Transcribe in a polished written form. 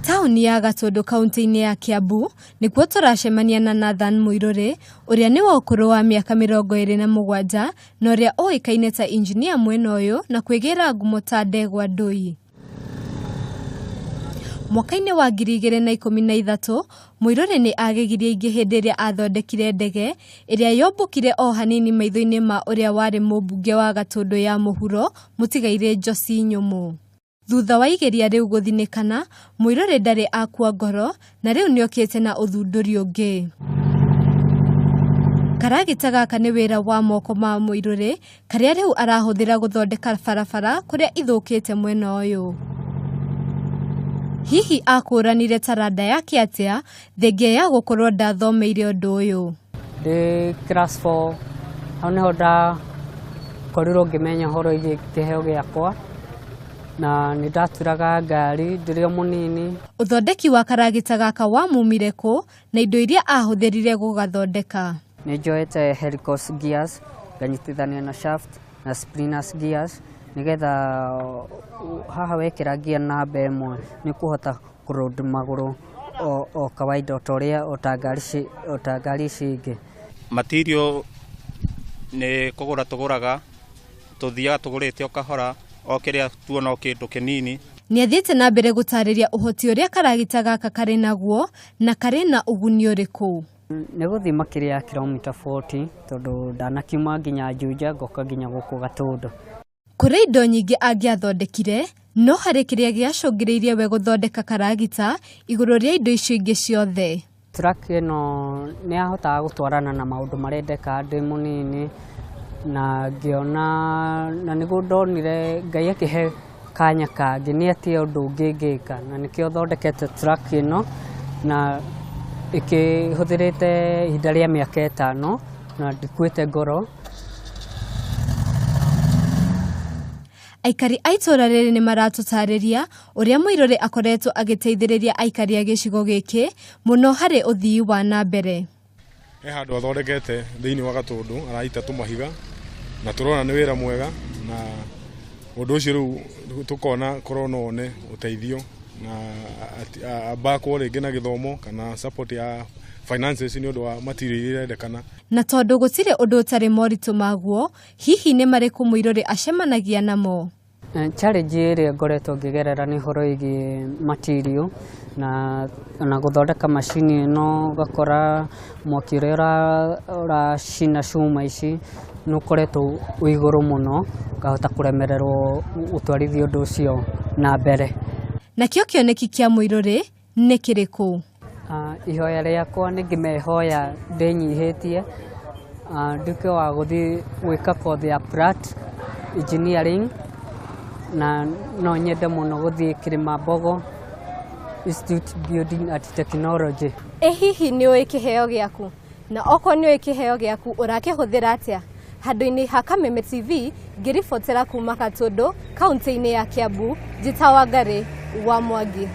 Tauni ya Gatundu kaunti-inĩ ya Kiambu nĩkuo tũracemania na Muiruri ũrĩa nĩ wa ũkũrũ wa mĩaka 27 na ũrĩa ũĩkaine ta injinia mwena ũyũ na kwĩgĩra ngumo ta ndegwa ndũi. Mwaka-inĩ wa 2013 Muiruri nĩ agegirie ingĩ hĩndĩ ĩrĩa athondekire ndege ĩrĩa yombũkire o hanini maitho-inĩ ma ũrĩa warĩ mũmbunge wa Gatundu ya mũhuro mũtigaire Josi Nyũmũ. Thutha wa igeria rĩu gũthinĩkana, Muiruri ndarĩ akua ngoro na rĩu nĩokĩte na ũthundũri ũngĩ. Karagita gaka nĩ wĩra wa moko ma Muiruri karĩa rĩu arahũthĩra gũthondeka barabara kũrĩa ithũkĩte mwena ũyũ. Hihi akũranire taranda yake atĩa thengia ya gũkorwo ndathomeire ũndũ ũyũ? Ndĩ class 4 hau nĩho ndakorirwo ngĩmenya ũhoro wĩgiĩ kĩheo gĩakwa na nĩ ndaturaga ngari ndĩrĩ mũnini. Ũthondeki wa karagita gaka wamumire kũ na indo iria ahũthĩrire gũgathondeka? Nĩ njoete helicos gears nganyitithania na shaft na spriners gears nigetha haha wekĩra gear namba ĩmwe nĩ kũhota kũroad magũrũ o kawaida o ngari ici ingĩ. Material nĩ kũgũra tũgũraga tũthiaga tũgũrĩte o kahora o kĩrĩa tuona o kĩndũ kĩnini. Nĩ athiĩte na mbere gũtarĩria ũhoti ũrĩa karagita gaka karĩ naguo na karĩ na ũguni ũrĩkũ. Nĩ gũthima kĩrĩa kilomita 40 tondũ ndanakiuma nginya Juja ngoka nginya gũkũ Gatundu. Kũrĩ indo nyingĩ angĩathondekire no harĩ kĩrĩa gĩacũngĩrĩirie we gũthondeka karagita igũrũ rĩa indo icio ingĩ ciothe. Truck ĩno nĩ yahotaga gũtwarana na maũndũ marĩa ndeka ndĩ mũnini na ngĩona na nĩguo ndonire Ngai akĩhe kanya kangĩ nĩ atĩ ũndũ ũngĩ ngĩka na nĩkĩo thondekete truck ĩno na ĩkĩhũthĩrĩte ihinda rĩa mĩaka 5 na ndikuĩte ngoro. Aikari a itũra rĩrĩ nĩ maratũtarĩria ũrĩa Muiruri akoretwo agĩteithĩrĩria aikari a gĩcigo gĩkĩ mũno harĩ ũthii wa na mbere. He handũ athondekete thĩinĩ wa Gatundu araita tũmahiga na tũrona nĩ wĩra mwega na ũndũ ũcio rĩu tũkona korona one ũteithio na abakwo rĩngĩ na gĩthomo kana support ya finances nĩ ũndũ wa material iria irendekana. Na tondũ gũtirĩ ũndũ ũtarĩ moritũ maguo, hihi nĩ marĩkũ Muiruri acemanagia namo? Challenge ĩrĩa ngoretwo ngĩgerera nĩ ũhoro wĩgiĩ material na gũthondeka macini ĩno ũgakora mwaki ũrĩa ũracina cuma ici nĩ ũkoretwo wĩ igũrũ mũno ngahota kũremererwo gũtwarithia ũndũ ũcio na mbere. Nakĩo kĩoneki kĩa Muiruri nĩ kĩrĩkũ? Ihoya rĩakwa nĩ ngĩmehoya ndĩnyihĩtie nduĩke wa gũthiĩ gwĩka kothi ya plat engineering na no nyende mũno gũthiĩ Kĩrĩmambogo Institute Building and Technology. Hihi nĩ ũĩ kĩheo gĩaku na okorwo nĩ ũĩ kĩheo gĩaku ũrakĩhũthĩra atĩa? Handũ-inĩ ha Kameme TV ngĩribotera kuma Gatundu kaunti-inĩ ya Kiambu njĩtagwo Wangari wa Mwangi.